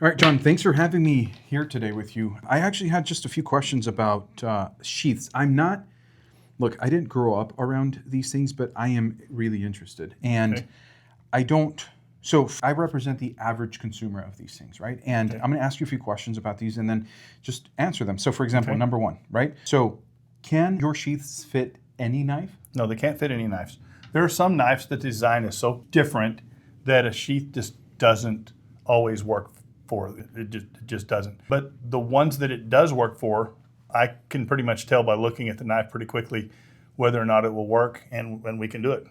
All right, John, thanks for having me here today with you. I actually had just a few questions about sheaths. Look, I didn't grow up around these things, but I am really interested. And Okay. So I represent the average consumer of these things, right? And I'm going to ask you a few questions about these and then just answer them. So, for example, Okay. number one, right? So, can your sheaths fit any knife? No, they can't fit any knives. There are some knives that the design is so different that a sheath just doesn't always work for. It just doesn't. But the ones that it does work for, I can pretty much tell by looking at the knife pretty quickly whether or not it will work, and we can do it.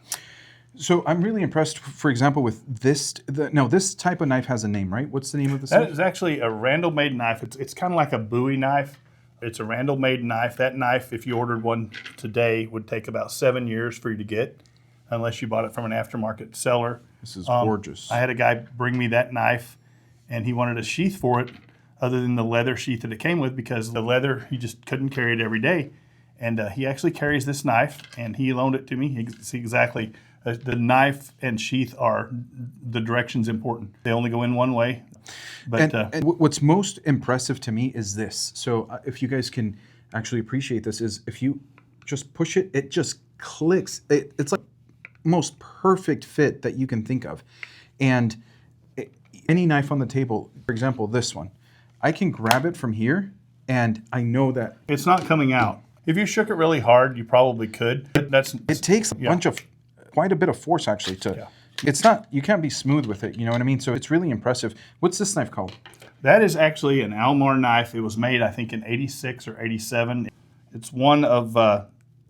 So I'm really impressed, for example, with this. This type of knife has a name, right? What's the name of this That knife? is actually a Randall-made knife. It's kind of like a Bowie knife. It's a Randall-made knife. That knife, if you ordered one today, would take about 7 years for you to get, unless you bought it from an aftermarket seller. This is gorgeous. I had a guy bring me that knife, and he wanted a sheath for it other than the leather sheath that it came with, because the leather, he just couldn't carry it every day. And he actually carries this knife, and he loaned it to me. He see exactly. The knife and sheath are, the direction's important. They only go in one way. But And what's most impressive to me is this. So if you guys can actually appreciate this, is if you just push it, it just clicks. It's like most perfect fit that you can think of. And any knife on the table, for example, this one, I can grab it from here, and I know that it's not coming out. If you shook it really hard, you probably could. it takes quite a bit of force actually to. Yeah. It's not, you can't be smooth with it, you know what I mean? So it's really impressive. What's this knife called? That is actually an Almar knife. It was made, I think, in 86 or 87. It's one of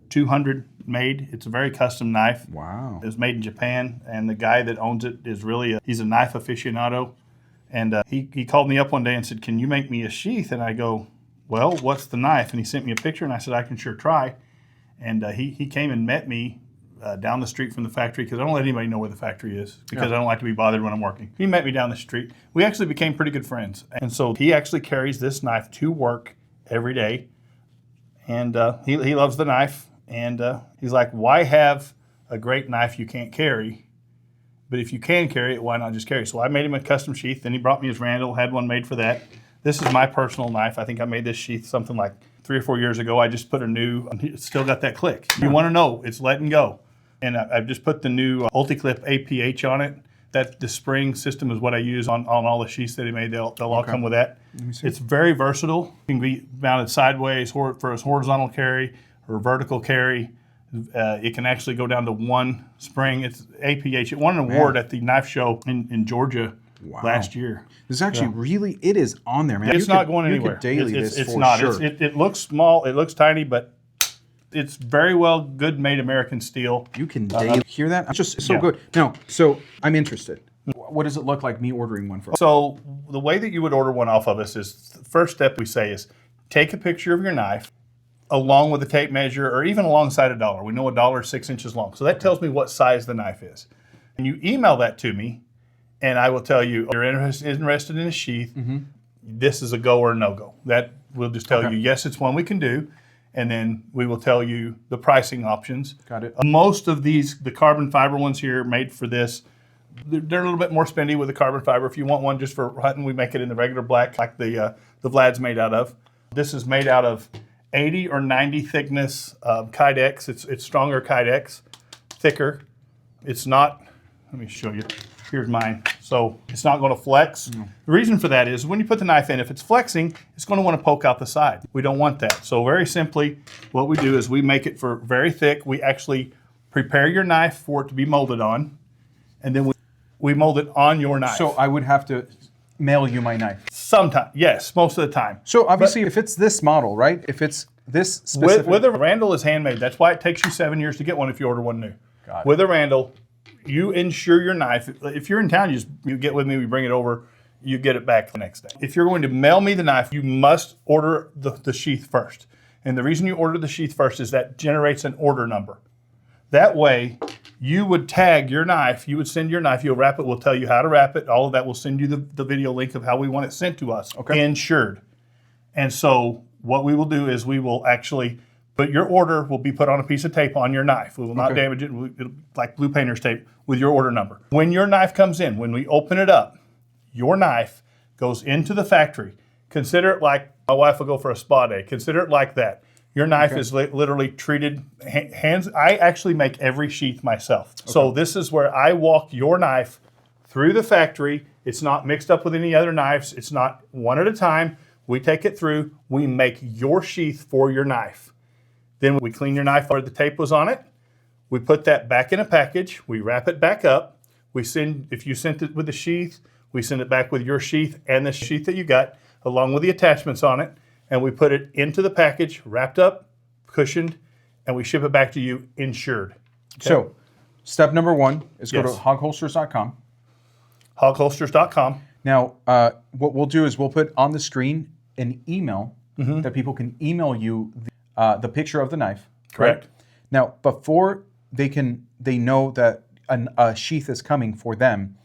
200 made. It's a very custom knife. Wow. It was made in Japan, and the guy that owns it is really he's a knife aficionado. And he called me up one day and said, "Can you make me a sheath?" And I go, "Well, what's the knife?" And he sent me a picture, and I said, "I can sure try." And he came and met me down the street from the factory, because I don't let anybody know where the factory is, because I don't like to be bothered when I'm working. He met me down the street. We actually became pretty good friends. And so he actually carries this knife to work every day. And he loves the knife. And he's like, "Why have a great knife you can't carry? But if you can carry it, why not just carry it?" So I made him a custom sheath. Then he brought me his Randall, had one made for that. This is my personal knife. I think I made this sheath something like 3 or 4 years ago. I just put a new, it's still got that click. You want to know, it's letting go. And I've just put the new UltiClip APH on it. That the spring system is what I use on all the sheaths that he made. They'll all come with that. It's very versatile. It can be mounted sideways for a horizontal carry or vertical carry. It can actually go down to one spring. It's APH. It won an award at the knife show in Georgia last year. This is actually really, it is on there, man. It's not going anywhere. You could daily this it's for not. sure. It looks small. It looks tiny, but it's very well good made American steel. You can daily hear that? It's just so good. Now, so I'm interested. What does it look like me ordering one for? So the way that you would order one off of us is, the first step we say is take a picture of your knife along with a tape measure, or even alongside a dollar. We know a dollar is 6 inches long. So that tells me what size the knife is. And you email that to me, and I will tell you, you're interested in a sheath. This is a go or a no-go. That will just tell you, yes, it's one we can do. And then we will tell you the pricing options. Got it. Most of these, the carbon fiber ones here made for this, they're a little bit more spendy with the carbon fiber. If you want one just for hunting, we make it in the regular black, like the Vlad's made out of. This is made out of 80 or 90 thickness Kydex. It's stronger Kydex, thicker. It's not, let me show you. Here's mine. So it's not going to flex. The reason for that is when you put the knife in, if it's flexing, it's going to want to poke out the side. We don't want that. So very simply, what we do is we make it for very thick. We actually prepare your knife for it to be molded on, and then we mold it on your knife. So I would have to mail you my knife. Sometimes, yes, most of the time. So obviously, if it's this model, right? If it's this specific, With a Randall is handmade. That's why it takes you 7 years to get one if you order one new. Got it. With a Randall, you insure your knife. If you're in town, you get with me, we bring it over, you get it back the next day. If you're going to mail me the knife, you must order the sheath first. And the reason you order the sheath first is that generates an order number. That way, you would tag your knife, you would send your knife, you'll wrap it, we'll tell you how to wrap it, all of that, we'll send you the video link of how we want it sent to us, insured. And so what we will do is we will actually, but your order will be put on a piece of tape on your knife. We will not damage it, it'll, like blue painter's tape, with your order number. When your knife comes in, when we open it up, your knife goes into the factory. Consider it like my wife will go for a spa day. Consider it like that. Your knife is literally treated hands. I actually make every sheath myself. Okay. So this is where I walk your knife through the factory. It's not mixed up with any other knives. It's not one at a time. We take it through. We make your sheath for your knife. Then we clean your knife where the tape was on it. We put that back in a package. We wrap it back up. We send, if you sent it with the sheath, we send it back with your sheath and the sheath that you got, along with the attachments on it. And we put it into the package, wrapped up, cushioned, and we ship it back to you insured. Okay? So, step number one is go to hawgholsters.com. HAWGHolsters.com. Now, what we'll do is we'll put on the screen an email that people can email you the picture of the knife. Correct. Right? Now, before they know that a sheath is coming for them,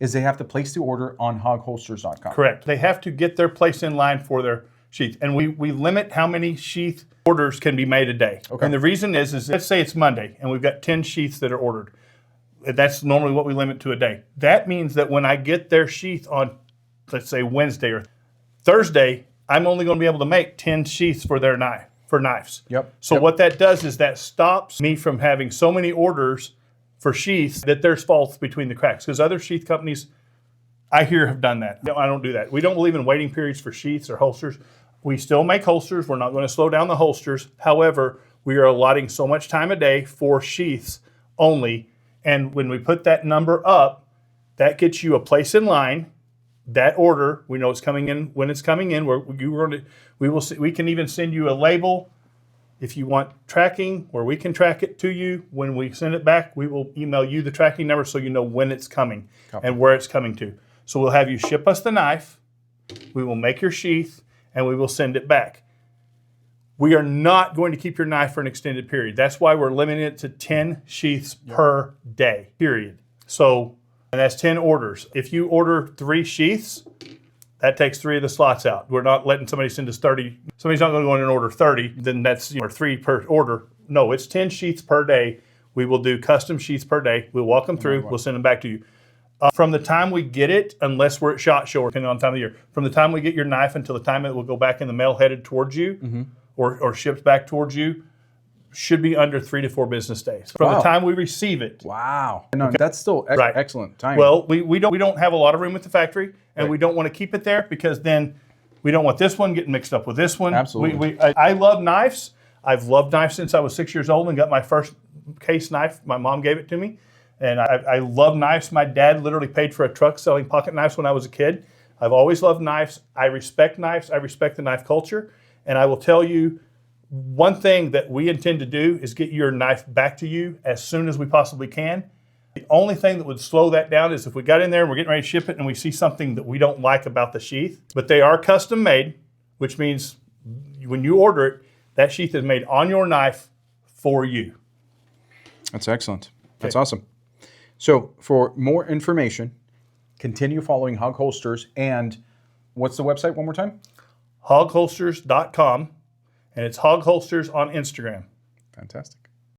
is they have to place the order on hawgholsters.com. Correct. They have to get their place in line for their sheath. And we limit how many sheath orders can be made a day. Okay. And the reason is let's say it's Monday and we've got 10 sheaths that are ordered. That's normally what we limit to a day. That means that when I get their sheath on, let's say Wednesday or Thursday, I'm only going to be able to make 10 sheaths for their knives. Yep. So what that does is that stops me from having so many orders for sheaths that there's faults between the cracks. Because other sheath companies, I hear, have done that. No, I don't do that. We don't believe in waiting periods for sheaths or holsters. We still make holsters. We're not going to slow down the holsters. However, we are allotting so much time a day for sheaths only. And when we put that number up, that gets you a place in line. That order, we know it's coming in when it's coming in. We can even send you a label if you want tracking, where we can track it to you. When we send it back, we will email you the tracking number so you know when it's coming and where it's coming to. So we'll have you ship us the knife. We will make your sheath and we will send it back. We are not going to keep your knife for an extended period. That's why we're limiting it to 10 sheaths per day, period. So, and that's 10 orders. If you order 3 sheaths, that takes 3 of the slots out. We're not letting somebody send us 30. Somebody's not going to go in and order 30, then that's 3 per order. No, it's 10 sheaths per day. We will do custom sheaths per day. We'll walk them through. We'll send them back to you. From the time we get it, unless we're at SHOT Show, depending on the time of the year, from the time we get your knife until the time it will go back in the mail headed towards you or shipped back towards you, should be under 3 to 4 business days. From the time we receive it. Wow. No, that's still excellent time. Well, we don't have a lot of room at the factory, and we don't want to keep it there because then we don't want this one getting mixed up with this one. Absolutely. I love knives. I've loved knives since I was 6 years old and got my first case knife. My mom gave it to me. And I love knives. My dad literally paid for a truck selling pocket knives when I was a kid. I've always loved knives. I respect knives. I respect the knife culture. And I will tell you, one thing that we intend to do is get your knife back to you as soon as we possibly can. The only thing that would slow that down is if we got in there and we're getting ready to ship it and we see something that we don't like about the sheath. But they are custom made, which means when you order it, that sheath is made on your knife for you. That's excellent. That's awesome. So for more information, continue following HAWG Holsters. And what's the website one more time? HAWGHolsters.com. And it's HAWG Holsters on Instagram. Fantastic.